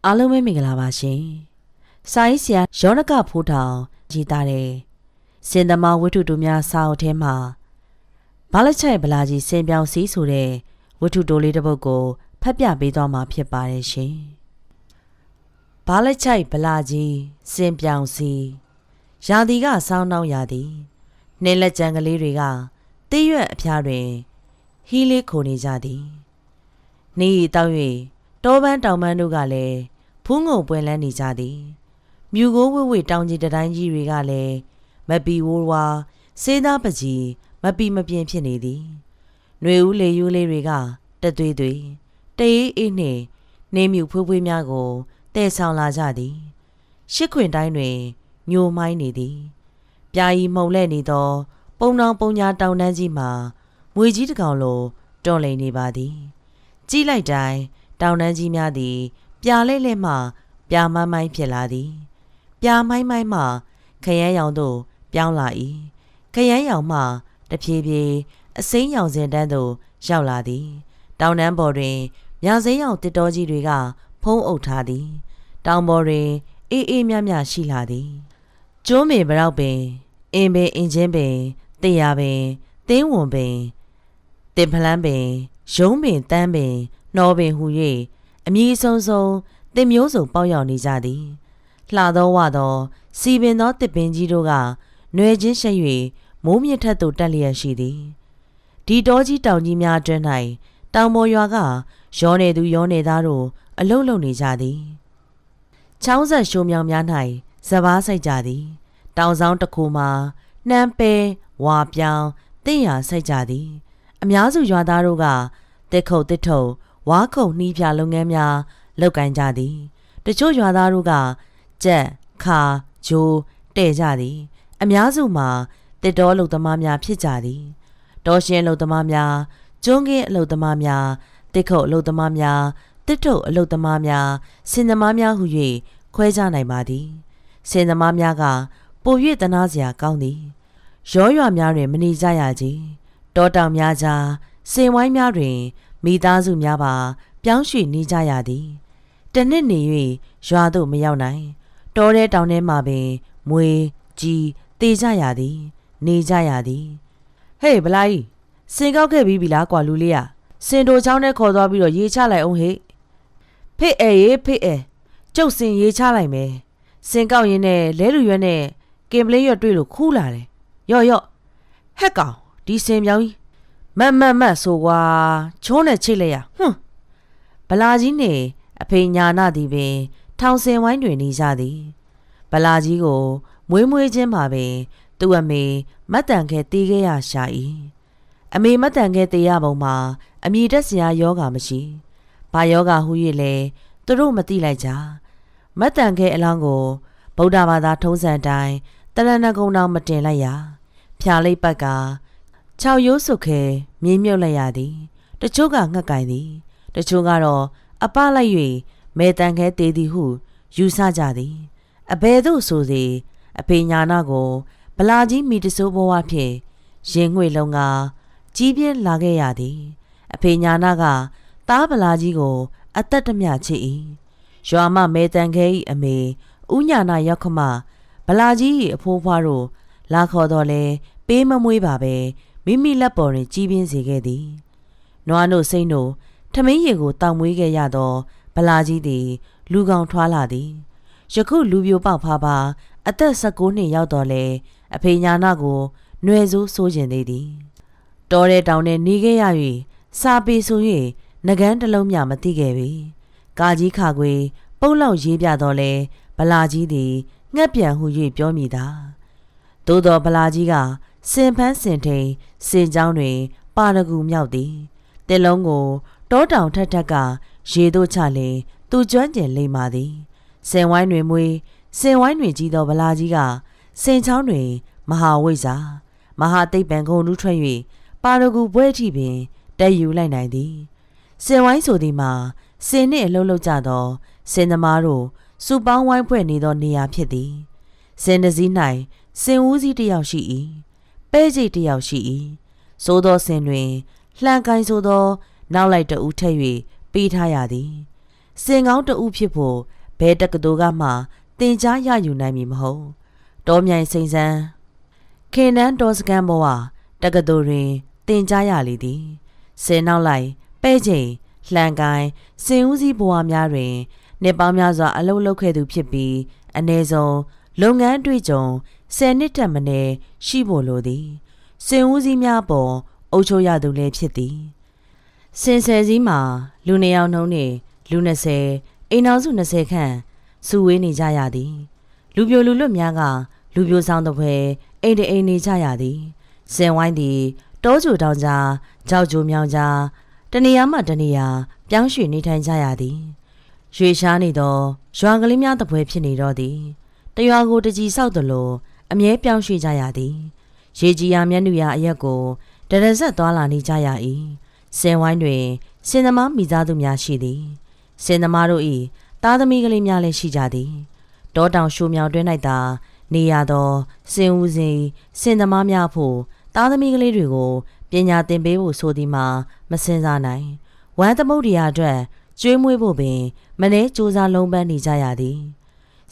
အားလုံးပဲမင်္ဂလာပါရှင်။စာရေးဆရာယောနကဖိုးထောင်ရေးသားတဲ့စင်သမားဝတ္ထုတိုများစာအုပ်ထဲမှာဘာလက်ချိုက်ဗလာကြီးစင်ပြောင်စီးဆိုတဲ့ဝတ္ထုတိုလေးတစ်ပုဒ်ကိုဖတ်ပြပေးသွားမှာဖြစ်ပါတယ်ရှင်။ဘာလက်ချိုက်ဗလာကြီးစင်ပြောင်စီးရာသီကဆောင်းနှောင်းရာသီနှင်းလက်ကြံကလေးတွေကတေးရွက်အဖျားတွင်ဟီးလေးခိုနေကြသည်။နေရီတောက်၍တောပန်းတောင်ပန်းတို့ကလည်းဖူးငုံပွင့်လန်းနေကြသည်မြူကိုဝဝတောင်ကြီးတတိုင်းကြီးတွေကလည်းမပီဝိုးဝါစေးသားပကြီးမပီမပြင်းဖြစ်နေသည်ຫນွေဦးလေယူးလေးတွေကတသွေးသွေးတအေးအေးနှင့်နေမြူဖွေးဖွေးများကိုတဲဆောင်လာကြသည်ရှစ်ခွင်တိုင်းတွင်ညိုမိုင်းနေသည်ပြာရီမှုန်လဲ့နေသောပုံတောင်ပုံညာတောင်တန်းကြီးမှာမွေကြီးတစ်ကောင်လိုတွန့်လိန်နေပါသည်ကြည့်လိုက်တိုင်းတောင်တန်းကြီးများသည်ပြာလဲ့လဲ့မှပြာမိုင်းမိုင်းဖြစ်လာသည်ပြာမိုင်းမိုင်းမှခရမ်းရောင်သို့ပြောင်းလာ၏ခရမ်းရောင်မှတဖြည်းဖြည်းအစိမ်းရောင်စင်တန်းသို့ရောက်လာသည်တောင်တန်းပေါ်တွင်မြစိမ်းရောင်တစ်တော်ကြီးတွေကဖုံးအုပ်ထားသည်တောင်ပေါ်တွင်အေးအေးမြမြရှိလာသည်ကျိုးမေဗရောက်ပင်အင်းပင်အင်းချင်းပင်တေရပင်သင်းဝွန်ပင်တင်ဖလန်းပင်ရုံးပင်တန်းပင်နှောပင်ဟူ၍အမည်ဆုံးဆုံးတင်မျိုးစုံပေါက်ရောက်နေကြသည်လှသောဝသောစီပင်သောတစ်ပင်ကြီးတို့ကနွယ်ချင်းရှိ၍မိုးမြင့်ထက်သို့တက်လျက်ရှိသည်ဒီတောကြီးတောင်ကြီးများအတွင်း၌တောင်ပေါ်ရွာကရောနေသူရောနေသားတို့အလုံးလုံးနေကြသည်ချောင်းဆက်ရှိုးမြောင်များ၌စပားဆိုင်ကြသည်တောင်ဆောင်တစ်ခုမှာနှမ်းပဲဝါပြောင်တင့်ရာဆိုင်ကြသည်အများစုရွာသားတို့ကတစ်ခုတ်တစ်ထုံဝါခုံနှီးပြလုပ်ငန်းများလုပ်ကိုင်ကြသည်တချို့ရွာသားတို့ကကြက်ခါဂျိုးတဲ့ကြသည်အများစုမှာတစ်တော်လုံသမားများဖြစ်ကြသည်တောရှင်လုံသမားများကျွန်းကင်းအလုံသမားများတစ်ခုတ်အလုံသမားများတစ်ထုပ်အလုံသမားများစင်သမားများဟု၍ခွဲခြားနိုင်ပါသည်စင်သမားများကပို၍တနာစရာကောင်းသည်ရောရွာများတွင်မနေကြရကြတောတောင်များကြားစင်ဝိုင်းများတွင်မိသားစုများပါပြောင်းရွှေ့နေကြရသည်တနှစ်နေ၍ရွာသို့မရောက်နိုင်တောထဲတောင်ထဲမှာပင်မွေကြီးတေကြရသည်နေကြရသည်ဟေးဗလာကြီးစင်ကောက်ခဲ့ပြီလားကွာလူလေးอ่ะစင်တိုချောင်းထဲခေါ်သွားပြီးတော့ရေချလိုက်အောင်ဟေ့ဖေ့အေးဖေ့အေးကျုပ်စင်ရေချလိုက်မယ်စင်ကောက်ရင်နဲ့လဲလူရွက်နဲ့ကင်ပလေးရွက်တွေ့လို့ခူးလာတယ်ရော့ဟက်ကောင်ဒီစင်ပြောင်းကြီးမတ်ဆိုကွာချိုးနဲ့ချိတ်လိုက်ရဗလာကြီးနေအဖေညာနာသည်ပင်ထောင်စင်ဝိုင်းတွင်နေကြသည်ဗလာကြီးကိုမွေးချင်းမှာပင်သူ့အမေမတ်တန်ခဲတီးခဲ့ရရှာ၏အမေမတ်တန်ခဲတီးရပုံမှာအမိတက်စရာယောဂမရှိဘာယောဂဟု၍လဲသူတို့မသိလိုက်ကြမတ်တန်ခဲအလောင်းကိုဗုဒ္ဓဘာသာထုံးစံတိုင်းတရဏဂုံတော်မတင်လိုက်ရဖြာလိပ်ပတ်က6ရိုးစုခဲမြင်းမြုပ်လိုက်ရသည်တချို့ကငှက်ကင်သည်တချို့ကတော့အပလိုက်၍မဲတန်ခဲတေးသည်ဟုယူဆကြသည်အဘယ်သို့ဆိုစေအဖေညာနာကိုဗလာကြီးမိတဆိုးဘဝဖြင့်ရင်ငွေလုံးကကြီးပြင်းလာခဲ့ရသည်အဖေညာနာကသားဗလာကြီးကိုအသက်တမျှချစ်၏ရွာမမဲတန်ခဲ၏အမေဦးညာနာရောက်ခမဗလာကြီး၏အဖိုးဖွားတို့လာခေါ်တော်လဲပေးမမွေးပါပဲမိမိလက်ပေါ်တွင်ကြီးပြင်းစေခဲ့သည်နွားတို့စိမ့်တို့ထမင်းရည်ကိုတောက်မွေးခဲ့ရသောဗလာကြီးသည်လူကောင်ထွားလာသည်ယခုလူပြိုပေါက်ဖားပါအသက်19နှစ်ရောက်တော်လဲအဖေညာနာကိုຫນွယ်ဆိုးဆိုးကျင်သေးသည်တောထဲတောင်ထဲနေခဲ့ရ၍စာပေဆို၍ငကန်းတစ်လုံးမျှမသိခဲ့ပြီကာကြီးခါခွေပုတ်လောက်ရေးပြတော်လဲဗလာကြီးသည်ငှက်ပြန်ဟု၍ပြောမိတာသို့တော်ဗလာကြီးကစင်ဖန်းစင်ထိန်စင်ကြောင်းတွင်ပါရဂူမြောက်သည်တစ်လုံးကိုတောတောင်ထက်ကရေတို့ချလင်သူကျွမ်းကျင်လိမ့်ပါသည်စင်ဝိုင်းတွင်မွေးစင်ဝိုင်းတွင်ကြီးသောဗလာကြီးကစင်ချောင်းတွင်မဟာဝိဇ္ဇာမဟာသိပ္ပံဂုံလူထွက်၍ပါရဂူဘွဲ့ထိပင်တက်ယူလိုက်နိုင်သည်စင်ဝိုင်းဆိုသည်မှာစင်နှင့်အလုံးလုံးကြသောစင်သမားတို့စုပေါင်းဝိုင်းဖွဲ့နေသောနေရာဖြစ်သည်စင်တစည်း၌စင်ဦးစီးတစ်ယောက်ရှိ၏ပဲ့ကျိတ်တစ်ယောက်ရှိ၏သို့သောစင်တွင်လှန်ကိုင်းဆိုသောနောက်လိုက်တဦးထက်၍ပေးထားရသည် စင်ကောင်းတဦးဖြစ်ဖို့ဘဲတက္ကသိုလ်ကမှတင်ကြားရယူနိုင်မည်မဟုတ်တောမြိုင်စိန်စန်းခေနန်းတော်စကန်ဘဝတက္ကသိုလ်တွင်တင်ကြားရလေသည်ဆယ်နောက်လိုက်ပဲ့ချိန်လှန်ကိုင်းစင်ဦးစီးဘဝများတွင်နှစ်ပေါင်းများစွာအလုပ်လုပ်ခဲ့သူဖြစ်ပြီးအ ਨੇ ဆုံးလုပ်ငန်းတွေ့ကြုံ10နှစ်ထက်မနည်းရှိဖို့လိုသည်စင်ဦးစီးများပေါ်အုပ်ချုပ်ရသူလည်းဖြစ်သည်စင်ဆယ်စည်းမှာလူ2ယောက်နှုံးနှင့်လူ20အိမ်တော်စု20ခန့်စုဝေးနေကြရသည်လူပြိုလူလွတ်များကလူပြိုဆောင်တစ်ဖွဲအိမ်တအိမ်နေကြရသည်စင်ဝိုင်းသည်တောကြိုတောင်ကြားကြောက်ကြိုမြောင်ကြားတနေရာမှတနေရာပြောင်းရွှေ့နေထိုင်ကြရသည်ရွေရှားနေသောရွာကလေးများတစ်ဖွဲဖြစ်နေတော့သည်တရွာကိုတကြီးဆောက်သလိုအမြဲပြောင်းရွှေ့ကြရသည်ရေကြီးရာမျက်နှာရာအရက်ကိုတရဇက်သွားလာနေကြရ၏စင်ဝိုင်းတွင်စင်သမားမိသားစုများရှိသည်စင်သမားတို့၏သားသမီးကလေးများလည်းရှိကြသည်တောတောင်ရှူမြောင်တွင်၌သာနေရသောစင်ဦးစီစင်သမားများဖို့သားသမီးကလေးတွေကိုပညာသင်ပေးဖို့ဆိုသည်မှာမစင်စားနိုင်ဝမ်းသမုဒ္ဒရာအတွက်ကျွေးမွေးဖို့ပင်မနှဲစူးစမ်းလုံးပန်းနေကြရသည်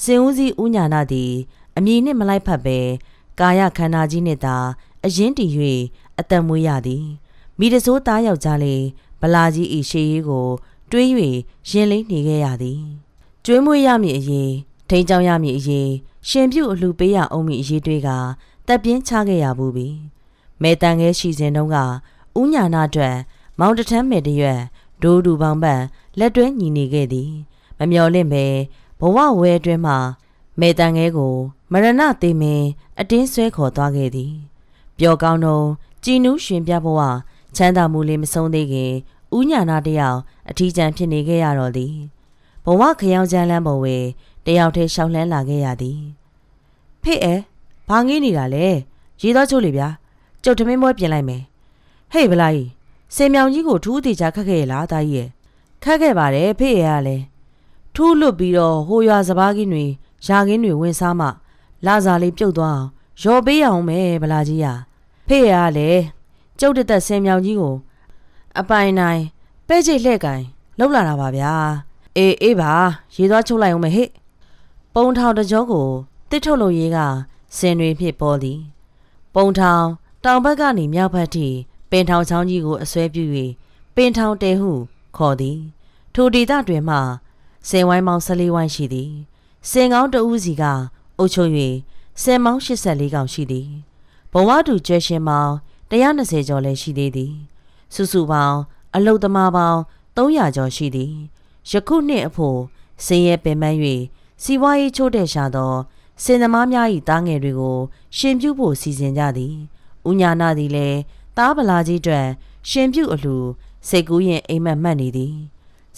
စင်ဦးစီဥညာနာသည်အမည်နှင့်မလိုက်ဖက်ပဲကာယခန္ဓာကြီးနှင့်သာအရင်တည်၍အသက်မွေးရသည်မိတဆိုးသားယောက်ျားလေးဗလာကြီး၏ရှေးရေးကိုတွေး၍ရင်လိမ့်နေခဲ့ရသည်ကျွေးမွေးရမည်အရေးထိန်ကြောင်ရမည်အရေးရှင်ပြုအလှပေးရအောင်မည်အရေးတွေကတက်ပြင်းချခဲ့ရဘူးပြီမဲတန်ငယ်ရှိစဉ်တုန်းကဥညာနာအတွက်မောင်တထမ်းမဲတရွက်ဒိုးဒူပေါင်းပန်းလက်တွဲညီနေခဲ့သည်မမျော်လင့်ပဲဘဝဝဲအတွင်းမှာမဲတန်ငယ်ကိုမရဏသေမင်းအတင်းဆွဲခေါ်သွားခဲ့သည်ပျော်ကောင်းသောကြည်နူးရှင်ပြဘဝချမ်းသာမှုလေးမဆုံးသေးခင်ဥညာနာတယောက်အထီးကျန်ဖြစ်နေခဲ့ရတော့သည်ဘဝခရောင်ချမ်းလန်းပေါ်ဝဲတယောက်တည်းရှောက်လှမ်းလာခဲ့ရသည်ဖေ့ဘာငေးနေတာလဲရေတော့ချိုးလေဗျာကျုပ်ထမင်းပွဲပြင်လိုက်မယ်ဟေ့ဗလာကြီးစင်မြောင်ကြီးကိုထူးသေးချာခတ်ခဲ့ရလားသားကြီးရဲ့ခတ်ခဲ့ပါတယ်ဖေ့ရလည်းထူးလွတ်ပြီးတော့ဟိုရွာစပားကင်းတွေရာကင်းတွေဝင်စားမှလာစားလေးပြုတ်သွားအောင်ရော်ပေးအောင်မယ်ဗလာကြီးရဖေ့ရလည်းကျုပ်တက်စင်မြောင်ကြီးကိုအပိုင်နိုင်ပဲ့ချိတ်လှဲ့ကင်လှုပ်လာတာပါဗျာအေးပါရေသွားချုပ်လိုက်အောင်မယ်ဟဲ့ပုံထောင်တကြောကိုတစ်ထုတ်လို့ရေးကစင်တွေဖြစ်ပေါ်သည်ပုံထောင်တောင်ဘက်ကနေမြောက်ဘက်ထိပင်ထောင်ချောင်းကြီးကိုအစွဲပြု၍ပင်ထောင်တဲဟုခေါ်သည်ထိုဒေသတွင်မှစင်ဝိုင်းမောင်14ဝိုင်းရှိသည်စင်ကောင်းတဦးစီကအုပ်ချုပ်၍စင်မောင်း84ကောင်ရှိသည်ဘဝတူကျွဲရှင်မောင်120ကျော်လည်းရှိသေးသည်စုစုပေါင်းအလုသမားပေါင်း300ကျော်ရှိသည်ယခုနှစ်အဖို့စင်ရဲပင်ပန်း၍စီဝါရေးချိုးတဲ့ရှာသောစင်သမားများ၏သားငယ်တွေကိုရှင်ပြုဖို့စီစဉ်ကြသည်ဥညာနာသည်လည်းသားဗလာကြီးအတွက်ရှင်ပြုအလှစိတ်ကူးရင်အိမ်မက်မှတ်နေသည်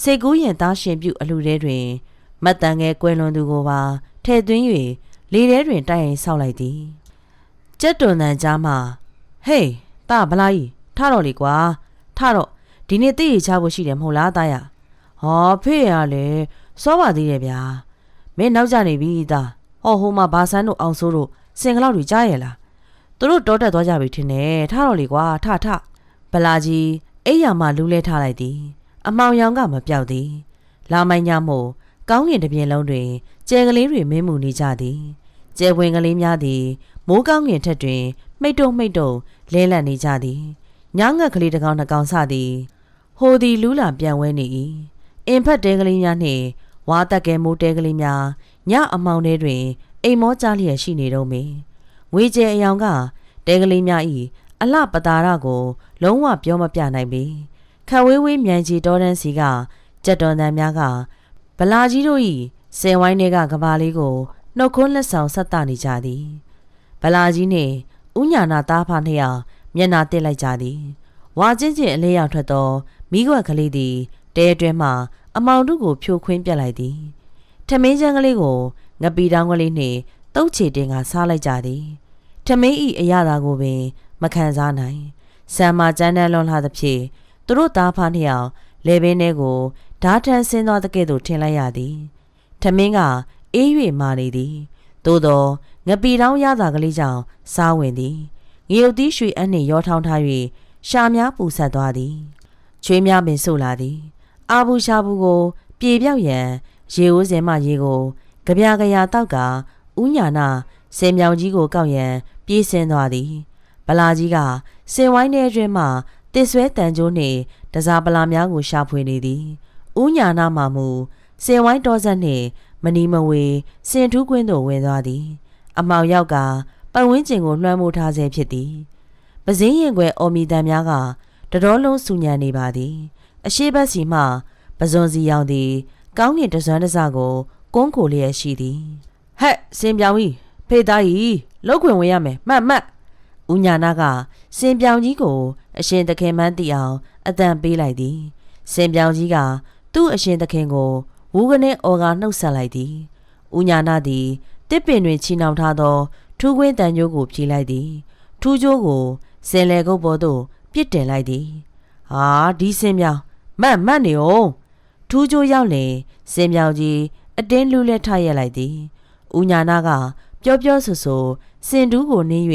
စိတ်ကူးရင်သားရှင်ပြုအလှထဲတွင်မတ်တန်ငယ်ကွယ်လွန်သူကိုပါထဲ့သွင်း၍လေထဲတွင်တိုက်ရင်ဆောက်လိုက်သည်ကြက်တွန်တန်ကြားမှဟေးသားဗလာကြီးထတော့လေကွာထတော့ဒီနေ့သိရချဖို့ရှိတယ်မဟုတ်လားသားရဟောဖေ့ရလေစောပါသေးတယ်ဗျာမင်းနောက်ကျနေပြီသားဟိုမှာဘာဆန်းတို့အောင်ဆိုးတို့စင်ကလောက်တွေကြားရလားသူတို့တောတက်သွားကြပြီထင်တယ်ထတော့လေကွာထဗလာကြီးအိယာမှလူးလဲထားလိုက်သည်အမောင်ရောင်ကမပြောက်သည်လာမိုင်းညမို့ကောင်းကင်တစ်ပြင်လုံးတွင်ကျဲကလေးတွေမင်းမှုနေကြသည်ကျဲဝင်ကလေးများသည်မိုးကောင်းကင်ထက်တွင်မိတ်တုံလဲလန့်နေကြသည်ညငှက်ကလေးတစ်ကောင်နှစ်ကောင်စသည်ဟိုသည်လူးလာပြန်ဝဲနေ၏အင်ဖက်တဲကလေးများနှင့်ဝါတက်ကဲမိုးတဲကလေးများညအမောင်ထဲတွင်အိမ်မောကြားလျက်ရှိနေတော့မေငွေကျဲအယောင်ကတဲကလေးများ၏အလှပတာရကိုလုံးဝပြောမပြနိုင်ပေခဝေးဝေးမြန်ကြီးတော်တန်းစီကကြက်တော်တန်များကဗလာကြီးတို့၏စင်ဝိုင်းတွေကကဘာလေးကိုနှုတ်ခွန်းလက်ဆောင်ဆက်တနေကြသည်ဗလာကြီးနှင့်ဥညာနာသားဖာနှစ်ယောက်မျက်နှာတက်လိုက်ကြသည်ဝါချင်းချင်းအလေးရောက်ထွက်သောမိခွက်ကလေးသည်တဲအတွင်းမှအမောင်တို့ကိုဖြိုခွင်းပြက်လိုက်သည်ထမင်းချမ်းကလေးကိုငပီတောင်းကလေးနှင့်တုတ်ချေတင်ကစားလိုက်ကြသည်ထမင်းဤအရသာကိုပင်မခံစားနိုင်ဆံမာကျန်းတန်းလွန်လာသဖြင့်သူတို့သားဖားနှစ်ယောက်လေပင်ထဲကိုဓာထန်ဆင်းသွားတဲ့ကဲ့သို့ထင်လိုက်ရသည်ထမင်းကအေး၍မာနေသည်သို့သောငပီတောင်းရသာကလေးကြောင့်စားဝင်သည်ငရုတ်သီးရွှေအနှင့်ရောထောင်းထား၍ရှာများပူဆက်သွားသည်ချွေးများပင်ဆို့လာသည်အာဘူးရှာဘူးကို ပြေပြောက်ရန်ရေဦးစင်မှရေကိုကြပြာကြရာတောက်ကဥညာနာစင်မြောင်ကြီးကိုကောက်ရန်ပြေးဆင်းသွားသည်ဗလာကြီးကစင်ဝိုင်းထဲတွင်မှတစ်ဆွဲတန်ကျိုးနှင့်တစားပလာများကိုရှာဖွေနေသည်ဥညာနာမှမူစင်ဝိုင်းတော်ဆက်နှင့်မနီမဝေစင်ထူးကွင်းသို့ဝင်သွားသည်အမောင်ရောက်ကပတ်ဝန်းကျင်ကိုလွှမ်းမိုးထားဆဲဖြစ်သည်ပဇင်းရင်ခွဲအော်မီတန်များကတတော်လုံးဆူညံနေပါသည်အရှိဘက်စီမှပဇွန်စီရောင်သည်ကောင်းကင်တစွမ်းတစကိုကုန်းခိုလျက်ရှိသည်ဟဲ့စင်ပြောင်ကြီးဖေးသားကြီးလောက်ခွင်ဝင်ရမယ်မှတ်ဦးညာနာကစင်ပြောင်ကြီးကိုအရှင်သခင်မှန်းသိအောင်အတန်ပေးလိုက်သည်စင်ပြောင်ကြီးကသူ့အရှင်သခင်ကိုဝူးကနေအော်ကနှုတ်ဆက်လိုက်သည်ဦးညာနာသည်တစ်ပင်တွင်ချီနှောင်ထားသောထူးခွင်းတန်ကြိုးကိုဖြီးလိုက်သည်ထူးကြိုးကိုစင်လေကုတ်ပေါ်သို့ပြစ်တင်လိုက်သည်ဟာဒီစင်ပြောင်မှတ်နေအောင်ထူးကြိုးရောက်လေစင်ပြောင်ကြီးအတင်းလူလဲထရက်လိုက်သည်ဦးညာနာကပြောဆူစင်တူးကိုနင်း၍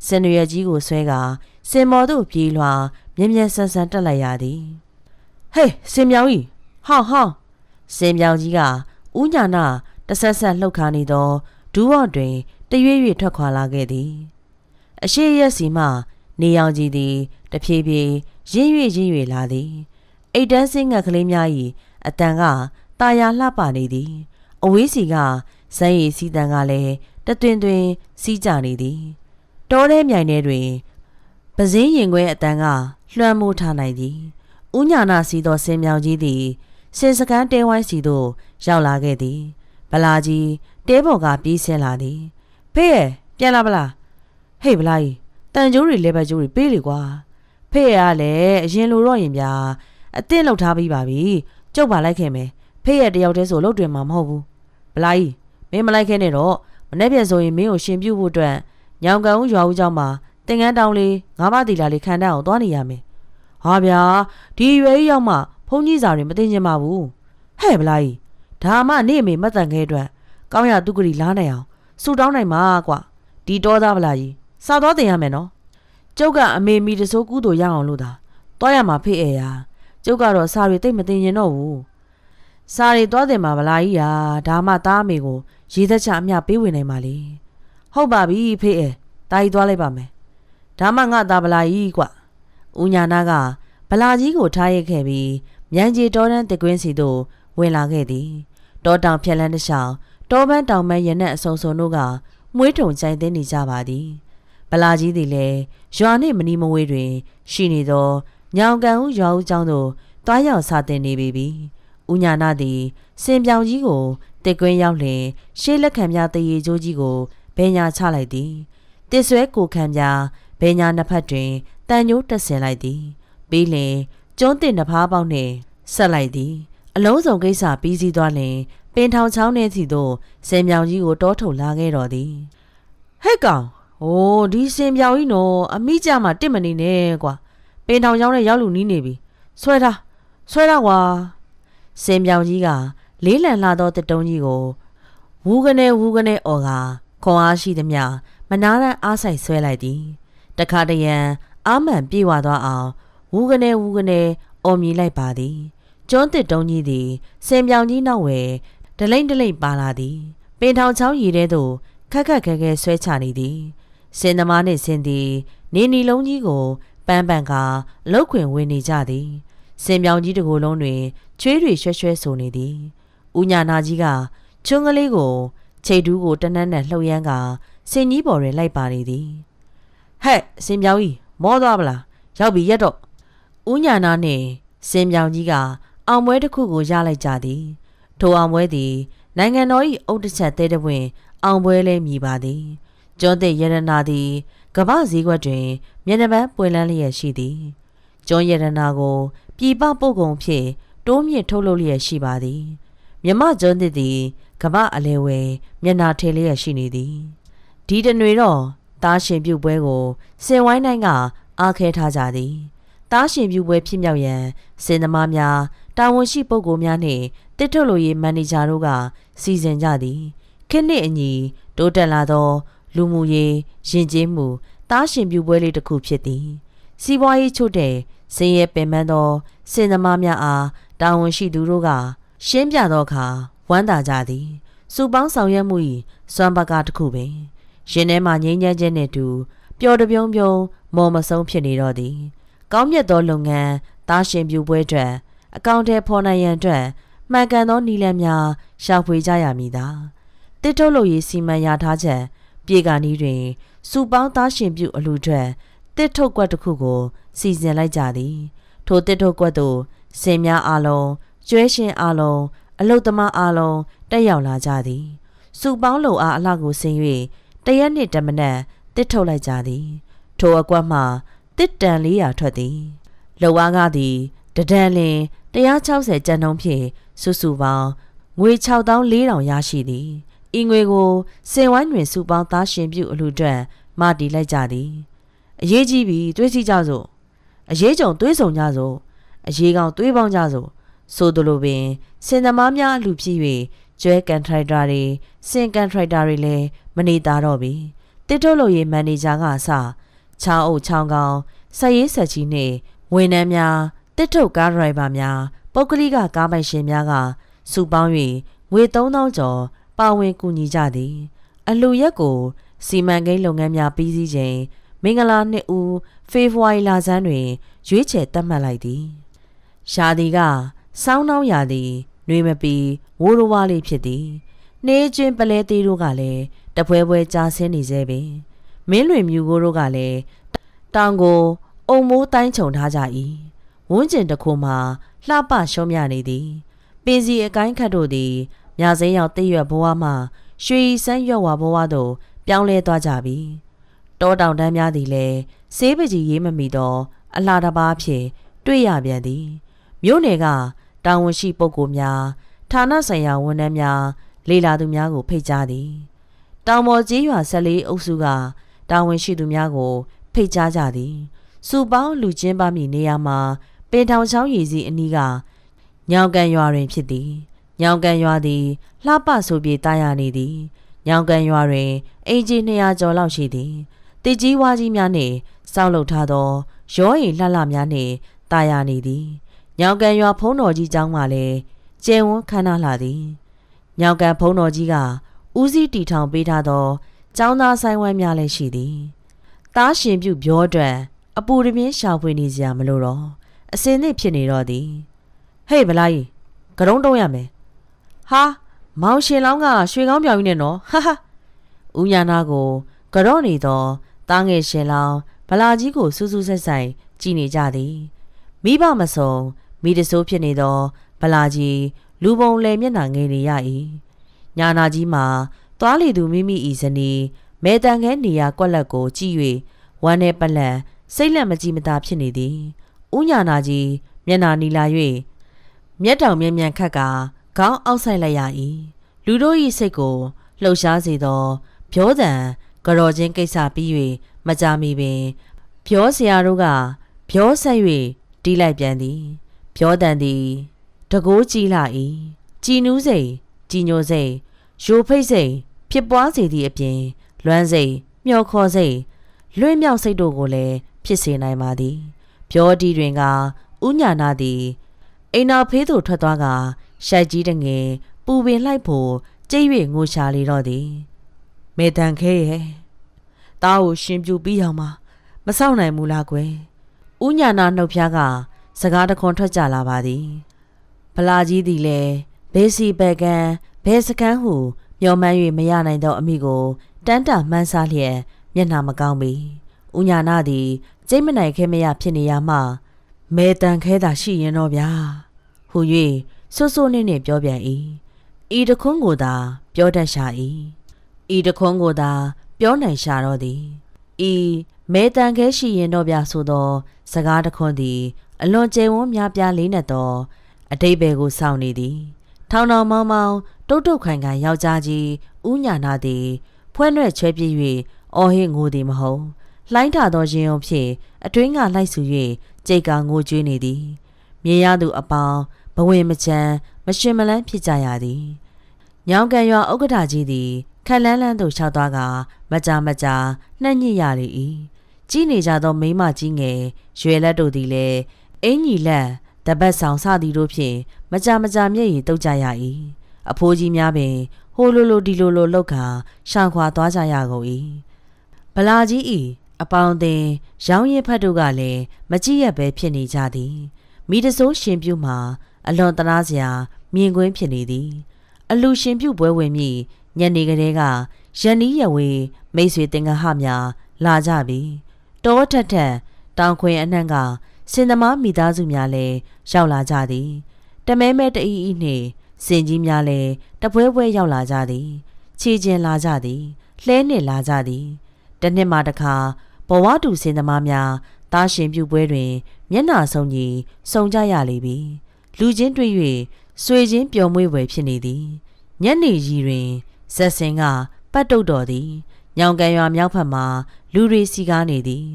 စင်ရွယ်ကြီးကိုဆွဲကာစင်မော်သို့ပြေးလွှာမြင်းဆန်းတက်လိုက်ရသည်ဟေးစင်မြောင်ကြီးဟောင်းစင်မြောင်ကြီးကဦးညာနာတဆက်လှုပ်ခါနေသောဒူးဝတွင်တရွေ့ထွက်ခွာလာခဲ့သည်အရှိရက်စီမှနေရောင်ကြီးသည်တဖြည်းဖြည်းရင်းလာသည်အိတ်တန်းစင်းငှက်ကလေးများ၏အတန်ကတာယာလှပနေသည်အဝေးစီကဇန်းရည်စီးတန်ကလည်းတတွင်စီးကြနေသည်တောထဲမြိုင်ထဲတွင်ပဇင်းရင်ခွဲအတန်ကလွှမ်းမိုးထားနိုင်သည်ဦးညာနာစီသောစင်မြောင်ကြီးသည်စင်စကန်းတဲဝိုင်းစီသို့ရောက်လာခဲ့သည်ဗလာကြီးတဲပေါ်ကပြေးဆင်းလာသည်ဖေးရပြန်လာဗလားဟေးဗလာကြီးတန်ကျိုးတွေလက်ပတ်ကျိုးတွေပေးလေကွာဖေးရလည်းအရင်လိုတော့ရင်ဗျာအသင့်လောက်ထားပြီးပါပြီကျုပ်ပါလိုက်ခဲ့မယ်ဖေးရတယောက်တည်းဆိုလုတ်တွင်မှာမဟုတ်ဘူးဗလာကြီးမင်းမလိုက်ခဲ့နဲ့တော့မနေ့ပြန်ဆိုရင်မင်းကိုရှင်ပြုတ်ဖို့အတွက်ညောင်ကန်ဦးရွာဦးเจ้าမှာတင်ကန်းတောင်းလေးငါးပါးတီလာလေးခံတတ်အောင်သွားနေရမယ်ဟာဗျာဒီရွယ်ကြီးရောက်မှဖုန်းကြီးစာတွေမသိချင်ပါဘူးဟဲ့ဗလာကြီးဒါမှနေအမေမတ်တန်ခဲအတွက်ကောင်းရသူကလေးလားနိုင်အောင်ဆူတောင်းနိုင်မှာကွာဒီတောသားဗလာကြီးစာသွားတင်ရမယ်နော်ကျုပ်ကအမေမီတစိုးကူးတို့ရအောင်လို့သာတွားရမှာဖေးရကျုပ်ကတော့စာတွေတိတ်မတင်ရင်တော့ဘူးစာတွေတွားတင်မှာဗလာကြီးဒါမှသားအမေကိုရေးသက်ချအမျှပေးဝင်နိုင်ပါလေဟုတ်ပါပြီဖေးတာကြီးသွားလိုက်ပါမယ်ဒါမှငါသားဗလာကြီးကွဦးညာနာကဗလာကြီးကိုထားရိုက်ခဲ့ပြီးမြန်ကြီးတောတန်းတကွင်းစီသို့ဝင်လာခဲ့သည်တောတောင်ဖြက်လန်းတစ်လျှောက်တောပန်းတောင်ပန်းရနက်အစုံတို့ကမွေးထုံကြိုင်သိနေကြပါသည်ဗလာကြီးသည်လည်းရွာနှင့်မနီမဝေးတွင်ရှိနေသောညောင်ကန်ဦးရွာဦးကျောင်းသို့တွားရောက်စာတင်နေပြီဦးညာနာသည်စင်ပြောင်ကြီးကိုတစ်ကွင်းရောက်လျင်ရှေးလက်ခံပြတရေကျိုးကြီးကိုဘဲညာချလိုက်သည်တစ်ဆွဲကိုခံပြဘဲညာနှစ်ဖက်တွင်တန်ညိုးတက်ဆင်လိုက်သည်ပြီးလျင်ကျွန်းတင်နှစ်ဖားပေါက်နှင့်ဆက်လိုက်သည်အလုံးစုံကိစ္စပြီးစီးသွားလျင်ပင်ထောင်ချောင်းထဲစီသို့စင်မြောင်ကြီးကိုတောထုတ်လာခဲ့တော်သည်ဟဲ့ကောင်ဒီစင်မြောင်ကြီးနော်အမိကြမှာတစ်မနေနဲ့ကွာပင်ထောင်ချောင်းထဲရောက်လူနီးနေပြီဆွဲထားကွာစင်မြောင်ကြီးကလေးလံလာသောတစ်တုံးကြီးကိုဝူးကနေအော်ကခွန်အားရှိသမျှမနာရန်အားဆိုင်ဆွဲလိုက်သည်တခါတရံအာမှန်ပြေဝသွားအောင်ဝူးကနေအော်မြည်လိုက်ပါသည်ကျွန်းတစ်တုံးကြီးသည်စင်မြောင်ကြီးနောက်ဝယ်ဒလိမ့်ပါလာသည်ပင်ထောင်ချောင်းရည်ထဲသို့ခက်ခဲဆွဲချနေသည်စင်သမားနှင့်စင်သည်နေနီလုံးကြီးကိုပန်းကလုတ်ခွင်ဝင်နေကြသည်စင်မြောင်ကြီးတစ်ကိုယ်လုံးတွင်ချွေးတွေရွှဲဆိုနေသည်ဦးညာနာကြီးကချွန်းကလေးကိုချိတ်တူးကိုတနက်နဲ့လှုပ်ရမ်းကစင်ကြီးပေါ်တွင်လိုက်ပါနေသည်ဟဲ့စင်မြောင်ကြီးမောသွားပလားရောက်ပြီရက်တော့ဦးညာနာနှင့်စင်မြောင်ကြီးကအောင်ပွဲတစ်ခုကိုရလိုက်ကြသည်ထိုအောင်ပွဲသည်နိုင်ငံတော်၏အုတ်တစ်ချက်သေးတဲ့တွင်အောင်ပွဲလဲမြည်ပါသည်ကျွန်းသစ်ရတနာသည်ကမ္ဘာစည်းကွက်တွင်မျက်နှာပန်းပွင့်လန်းလျက်ရှိသည်ကျွန်းရတနာကိုပြည်ပပို့ကုန်ဖြင့်တိုးမြင့်ထုတ်လုပ်လျက်ရှိပါသည်မြမကျွန်းသစ်သည်ကမ္ဘာအလဲဝဲမျက်နှာထည်လျက်ရှိနေသည်ဒီတနွေတော့တားရှင်ပြုတ်ပွဲကိုစင်ဝိုင်းတိုင်းကအားခဲထားကြသည်တားရှင်ပြုတ်ပွဲဖြစ်မြောက်ရန်စင်သမားများတာဝန်ရှိပုဂ္ဂိုလ်များနှင့်တစ်ထုတ်လို့ရေးမန်နေဂျာတို့ကစီစဉ်ကြသည်ခင်းနှင့်အညီတိုးတက်လာသောလူမှုရေးယဉ်ကျေးမှုတားရှင်ပြုတ်ပွဲလေးတစ်ခုဖြစ်သည်စီးပွားရေးချို့တဲ့စင်ရဲပင်ပန်းသောစင်သမားများအားတာဝန်ရှိသူတို့က ရှင်းပြသောအခါဝမ်းသာကြသည်စုပေါင်းဆောင်ရွက်မှု၏စွမ်းပကားတစ်ခုပင်ရင်ထဲမှငြိမ်းချမ်းခြင်းနှင့်တူပျော်တပြုံးပြုံးမော်မဆုံးဖြစ်နေတော့သည်ကောင်းမြတ်သောလုပ်ငန်းသားရှင်ပြူပွဲအတွက်အကောင့်ထဲဖော်နိုင်ရန်အတွက်မှန်ကန်သောနည်းလမ်းများရှာဖွေကြရမည်သာတစ်ထုတ်လို့ရေးစီမံရထားချက်ပြေကနီးတွင်စုပေါင်းသားရှင်ပြူအလူအတွက်တစ်ထုတ်ကွက်တစ်ခုကိုစီစဉ်လိုက်ကြသည်ထိုတစ်ထုတ်ကွက်သို့စင်များအားလုံးကျွဲရှင်အားလုံးအလုသမားအားလုံးတက်ရောက်လာကြသည်စုပေါင်းလုံအားအလှကိုဆင်၍တရက်နှစ်တမနက်တစ်ထုတ်လိုက်ကြသည်ထိုအကွက်မှတစ်တန်400ထွက်သည်လုံအားကားသည်တဒန်လင်160ကျပ်နှုန်းဖြင့်စုစုပေါင်းငွေ6400ရရှိသည်ဤငွေကိုစင်ဝိုင်းတွင်စုပေါင်းသားရှင်ပြုအလှအတွက်မတည်လိုက်ကြသည်အရေးကြီးပြီးတွေးစီကြစို့အရေးကြုံတွေးဆုံကြစို့အရေးကောင်တွေးပေါင်းကြစို့ဆိုသလိုပင်စင်သမားများအလှဖြစ်၍ကျွဲကန်ထရိုက်တာတွေစင်ကန်ထရိုက်တာတွေလည်းမနေသားတော့ပြီတစ်ထုတ်လို့ရေးမန်နေဂျာကအစချောင်းအုပ်ချောင်းကောင်ဆက်ရေးဆက်ချီနှင့်ဝန်ထမ်းများတစ်ထုတ်ကားဒရိုင်ဘာများပုဂ္ဂလိကကားပိုင်ရှင်များကစုပေါင်း၍ငွေ3000ကျော်ပါဝင်ကူညီကြသည်အလှရက်ကိုစီမံကိန်းလုပ်ငန်းများပြီးစီးချိန်မင်္ဂလာနှစ်ဦးဖေဖော်ဝါရီလဆန်းတွင်ရွေးချယ်သတ်မှတ်လိုက်သည်ရာသီကစောင်းနှောင်းရာသီနှွေမပီဝိုးရဝါလေးဖြစ်သည်နှေးကျွင်းပလဲသေးတို့ကလည်းတပွဲပွဲကြားဆင်းနေစေပင်မင်းလွင်မြူကိုတို့ကလည်းတောင်ကိုအုံမိုးတိုင်းချုံထားကြ၏ဝန်းကျင်တစ်ခုမှာလှပရှုံးမြနေသည်ပင်စီအကိုင်းခတ်တို့သည်မြစိမ်းရောက်တည့်ရွက်ဘဝမှရွှေစမ်းရွက်ဝါဘဝသို့ပြောင်းလဲသွားကြပြီတောတောင်တန်းများသည်လည်းဆေးပကြီးရေးမမီသောအလှတစ်ပါးဖြင့်တွေ့ရပြန်သည်မြို့နယ်ကတာဝန်ရှိပုဂ္ဂိုလ်များဌာနဆိုင်ရာဝန်ထမ်းများလေလာသူများကိုဖိတ်ကြားသည်တောင်ပေါ်ကြီးရွာ14အုပ်စုကတာဝန်ရှိသူများကိုဖိတ်ကြားကြသည်စုပေါင်းလူချင်းပါမည်နေရာမှာပင်ထောင်ချောင်းရည်စီအနီးကညောင်ကန်ရွာတွင်ဖြစ်သည်ညောင်ကန်ရွာသည်လှပဆိုပြေတာယာနေသည်ညောင်ကန်ရွာတွင်အင်ဂျီ200ကျော်လောက်ရှိသည်တစ်ကြီးဝါကြီးများနှင့်စောက်လုပ်ထားသောရောအိမ်လှလှများနှင့်တာယာနေသည်ညောင်ကန်ရွာဖုံးတော်ကြီးကျောင်းမှလည်းကျဲဝန်းခမ်းနားလာသည်ညောင်ကန်ဖုံးတော်ကြီးကဦးစီးတီထောင်ပေးထားသောကျောင်းသားဆိုင်ဝိုင်းများလည်းရှိသည်သားရှင်ပြုပြောအတွက်အပူတပြင်းရှာဖွေနေစရာမလိုတော့အစင်းသစ်ဖြစ်နေတော့သည်ဟေးဗလာကြီးကရုံးတုံးရမယ်ဟာမောင်ရှင်လောင်းကရွှေကောင်းပြောင်ကြီးနဲ့နော်ဟာဟာဦးညာနာကိုကြော့နေသောတားငယ်ရှင်လောင်းဗလာကြီးကိုစူးစူးဆက်ဆိုင်ကြည်နေကြသည်မိဘမစုံမိတဆိုးဖြစ်နေသောဗလာကြီးလူပုံလဲမျက်နှာငယ်နေရ၏ညာနာကြီးမှာသွားလေသူမိမိဤဇနီးမဲတန်ခဲနေရကွက်လက်ကိုကြည့်၍ဝမ်းနဲ့ပလက်စိတ်လက်မကြည်မသာဖြစ်နေသည်ဦးညာနာကြီးမျက်နှာနီလာ၍မျက်တောင်မြန်မြန်ခတ်ကခေါင်းအောက်ဆိုင်လိုက်ရ၏လူတို့၏စိတ်ကိုလှုပ်ရှားစေသောပြောတံကြော်ချင်းကိစ္စပြီး၍မကြမီပင်ပြောစရာတို့ကပြောဆက်၍တီးလိုက်ပြန်သည်ပြောတံသည်တကိုးကြည်လာ၏ကြည်နူးစိတ်ကြည်ညိုစိတ်ရိုဖိတ်စိတ်ဖြစ်ပွားစေသည့်အပြင်လွမ်းစိတ်မျောခေါ်စိတ်လွင့်မြောက်စိတ်တို့ကိုလည်းဖြစ်စေနိုင်ပါသည်ပြောဒီတွင်ကဥညာနာသည်အိမ်နာဖေးသို့ထွက်သွားကရှိုက်ကြီးတငယ်ပူပင်လိုက်ဖို့ကြိတ်၍ငိုရှာလေတော့သည်မေတန်ခဲရဲ့တားကိုရှင်ပြူပြီးအောင်မစောင့်နိုင်ဘူးလားကွယ်ဥညာနာနှုတ်ဖျားကစကားတခွန်ထွက်ကြလာပါသည်ဗလာကြီးသည်လည်းဘေးစီဘက်ကန်ဘဲစကန်းဟုမျောမှန်း၍မရနိုင်သောအမိကိုတန်းတာမှန်းစားလျက်မျက်နှာမကောင်းပေဥညာနာသည်ကျိတ်မနိုင်ခဲမရဖြစ်နေရမှမဲတန်ခဲသာရှိရင်တော့ဗျာဟူ၍ဆိုးဆိုးနှင်းပြောပြန်၏ဤတခွန်းကိုသာပြောတတ်ရှာ၏ဤတခွန်းကိုသာပြောနိုင်ရှာတော့သည်ဤမဲတန်ခဲရှိရင်တော့ဗျာဆိုသောစကားတခွန်းသည်အလွန်ကျယ်ဝန်းများပြားလေးနက်သောအတိတ်ဘယ်ကိုစောင့်နေသည်ထောင်ထောင်မောင်းမောင်းတုတ်တုတ်ခိုင်ခိုင်ယောက်ျားကြီးဥညာနာသည်ဖွဲနွဲ့ချွဲပြည့်၍အော်ဟစ်ငိုသည်မဟုတ်လှိုင်းထသောရင်ုံဖြင့်အတွင်းကလိုက်ဆူ၍ကြိတ်ကငိုကြွေးနေသည်မြေရသူအပေါင်းဘဝင်မချမ်းမရှင်မလန်းဖြစ်ကြရသည်ညောင်ကန်ရွာဥက္ကဋ္ဌကြီးသည်ခက်လန်းလန်းသို့လျှောက်သွားကမကြာနှက်ညစ်ရလေ၏ကြည်နေကြသောမိန်းမကြီးငယ်ရွယ်လက်တို့သည်လည်းအင်ကြီးလက် တပတ်ဆောင်စသည်တို့ဖြင့်မကြမျက်ရည်တုတ်ကြရ၏အဖိုးကြီးများပင်ဟိုလိုလိုဒီလိုလိုလောက်ခါရှောင်ခွာသွားကြရကုန်၏ဗလာကြီး၏အပေါင်းအသင်းရောင်းရင်ဖတ်တို့ကလည်းမကြည့်ရပဲဖြစ်နေကြသည်မိတဆိုးရှင်ပြုမှာအလွန်တနာစရာမြင်ကွင်းဖြစ်နေသည်အလူရှင်ပြုပွဲဝင်မြညနေကလေးကရန်နီးရဝေးမိတ်ဆွေတင်ကဟများလာကြပြီတောထက်ထက်တောင်ခွင်အနှံ့ကစင်သမားမိသားစုများလည်းရောက်လာကြသည်တမဲမဲတအီအီနှင့်စင်ကြီးများလည်းတပွဲပွဲရောက်လာကြသည်ခြေကျင်လာကြသည်လှဲနှင့်လာကြသည်တနှစ်မှတစ်ခါဘဝတူစင်သမားများတားရှင်ပြုပွဲတွင်မျက်နှာဆုံးကြီးစုံကြရလေပြီလူချင်းတွေ့၍ဆွေချင်းပျော်မွေ့ွယ်ဖြစ်နေသည်ညနေကြီးတွင်ဇက်စင်ကပတ်တုတ်တော်သည်ညောင်ကန်ရွာမြောက်ဖက်မှလူတွေစီကားနေသည်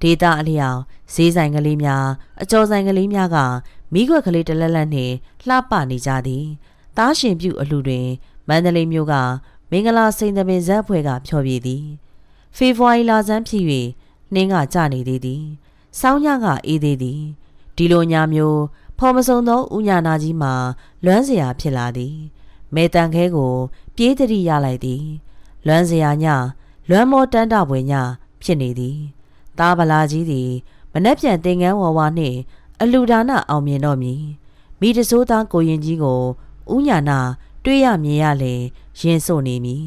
ဒေတာအလျောက်ဈေးဆိုင်ကလေးများအကျော်ဆိုင်ကလေးများကမိခွက်ကလေးတလက်လက်နှင့်လှပနေကြသည်တားရှင်ပြုအလှတွင်မန္တလေးမြို့ကမင်္ဂလာစိန်သမင်ဇက်အဖွဲ့ကဖျော်ဖြေသည်ဖေဖော်ဝါရီလဆန်းဖြစ်၍နှင်းကကျနေသေးသည်စောင်းညကအေးသေးသည်ဒီလိုညမျိုးဖော်မစုံသောဥညာနာကြီးမှာလွမ်းစရာဖြစ်လာသည်မေတန်ခဲကိုပြေးတတိရလိုက်သည်လွမ်းစရာညလွမ်းမောတန်းတပွဲညဖြစ်နေသည်သားဗလာကြီးသည်မနှက်ပြန်တင်ငန်းဝါဝါနှင့်အလူဒါနအောင်မြင်တော့မည်မိတဆိုးသားကိုရင်ကြီးကိုဥညာနာတွေ့ရမြင်ရလေရင်စို့နေမည်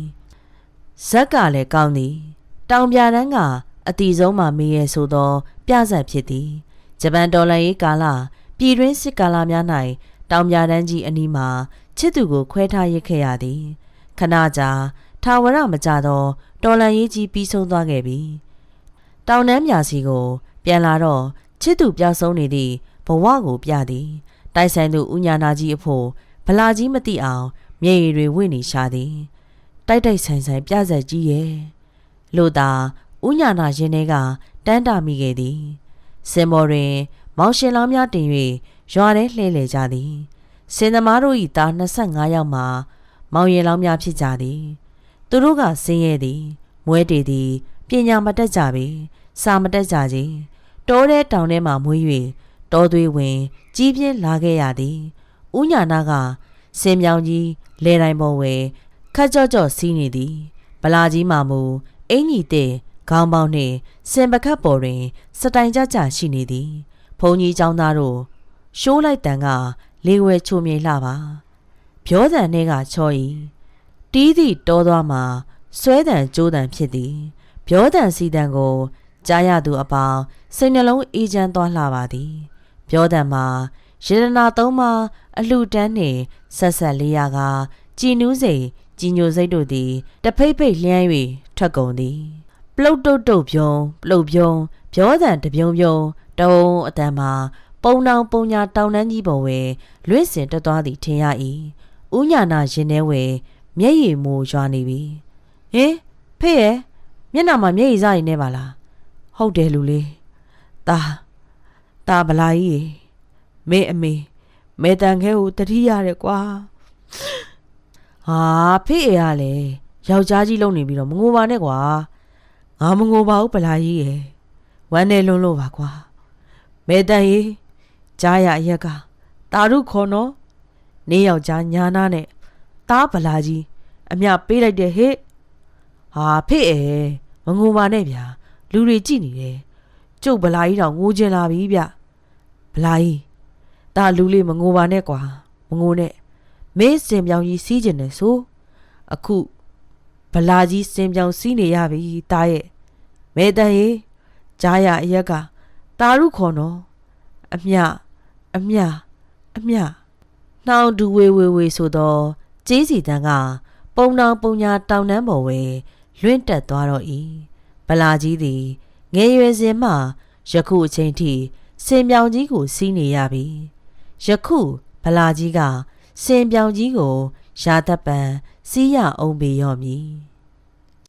ဇက်ကလည်းကောင်းသည်တောင်ပြတန်းကအတီဆုံးမှမေးရဆိုသောပြဆက်ဖြစ်သည်ဂျပန်ဒေါ်လာရေးကာလပြည်တွင်းစစ်ကာလများ၌တောင်ပြတန်းကြီးအနီးမှာချစ်သူကိုခွဲထားရခဲ့ရသည်ခဏကြာထာဝရမကြသောတော်လန်ရေးကြီးပြီးဆုံးသွားခဲ့ပြီတောင်နှမ်းမြာစီကိုပြန်လာတော့ချစ်သူပျောက်ဆုံးနေသည့်ဘဝကိုပြသည်တိုက်ဆိုင်သူဥညာနာကြီးအဖို့ဗလာကြီးမသိအောင်မျက်ရည်တွေဝင့်နေရှာသည်တိုက်တိုက်ဆိုင်ဆိုင်ပြဆက်ကြီးရဲ့လို့သာဥညာနာရင်ထဲကတန်းတာမိခဲ့သည်စင်မော်တွင်မောင်ရှင်လောင်းများတင်၍ရွာထဲလှည့်လည်ကြသည်စင်သမားတို့၏သား25ယောက်မှာမောင်ရင်လောင်းများဖြစ်ကြသည်သူတို့ကဆင်းရဲသည်မွဲတေသည်ပညာမတတ်ကြပေစာမတတ်ကြကြီးတောထဲတောင်ထဲမှမွေး၍တောသွေးဝင်ကြီးပြင်းလာခဲ့ရသည်ဥညာနာကစင်မြောင်ကြီးလဲတိုင်းပေါ်ဝဲခက်ကြော့ကြော့စီးနေသည်ဗလာကြီးမှမူအင်ကြီးတဲ့ခေါင်းပေါင်းနှင့်စင်ပကတ်ပေါ်တွင်စတိုင်ကြကြရှိနေသည်ဘုံကြီးเจ้าသားတို့ရှိုးလိုက်တန်ကလေဝဲချိုမြိန်လှပါပြောတန်ထဲကချောဤတီးသည့်တောသွားမှာဆွဲတန်ကြိုးတန်ဖြစ်သည်ပြောတန်စီတန်ကိုကြားရသူအပေါင်းစိတ်နှလုံးအေးချမ်းသွားလှပါသည်ပြောတန်မှာရေဒနာသုံးပါအလှတန်းနှင့်ဆက်ဆက်လေးရကကြည်နူးစိတ်ကြည်ညိုစိတ်တို့သည်တဖိတ်ဖိတ်လျမ်း၍ထွက်ကုန်သည်ပလုတ်တုတ်တုတ်ပြုံးပလုတ်ပြုံးပြောတန်တပြုံးပြုံးတုံးအတန်မှာပုံတောင်ပုံညာတောင်တန်းကြီးပေါ်ဝဲလွင့်စင်တက်သွားသည်ထင်ရ၏ဥညာနာရင်ထဲဝဲမျက်ရည်မိုးရွာနေပြီဟင်ဖေးရဲ့မျက်နှာမှာမျက်ရည်စရည်နေပါလားဟုတ်တယ်လူလေးตาဗလာကြီးမေအမေတန်ခဲကိုတတိရတယ်ကွာဟာဖေးရလေယောက်ျားကြီးလုံနေပြီးတော့မငိုပါနဲ့ကွာငါမငိုပါဘူးဗလာကြီးရဲ့ဝမ်းနေလွန်းလို့ပါကွာမေတန်ကြီးကြားရအရက်ကတာရုခေါ်နော်နေယောက်ျားညာနာနဲ့တားဗလာကြီးအမြပေးလိုက်တယ်ဟဲ့ဟာဖေးမငိုပါနဲ့ဗျာလူတွေကြည့်နေတယ်ကျုပ်ဗလာကြီးတော့ငိုချင်လာပြီဗျဗလာကြီးတာလူလေးမငိုပါနဲ့ကွာမငိုနဲ့မင်းစင်ပြောင်ကြီးစီးကျင်တယ်ဆိုအခုဗလာကြီးစင်ပြောင်စီးနေရပြီတာရဲ့မေတန်ကြီးကြားရအရက်ကတာရုခေါ်နော်အမြနှောင်းဒူဝေဆိုတော့ကျေးစီတန်းကပုံတောင်ပုံညာတောင်တန်းပေါ်ဝဲလွင့်တက်သွားတော့၏ဗလာကြီးသည်ငယ်ရွယ်စဉ်မှယခုအချိန်ထိစင်ပြောင်ကြီးကိုစီးနေရပြီယခုဗလာကြီးကစင်ပြောင်ကြီးကိုရာသက်ပံစီးရအောင်ပေရော့မည်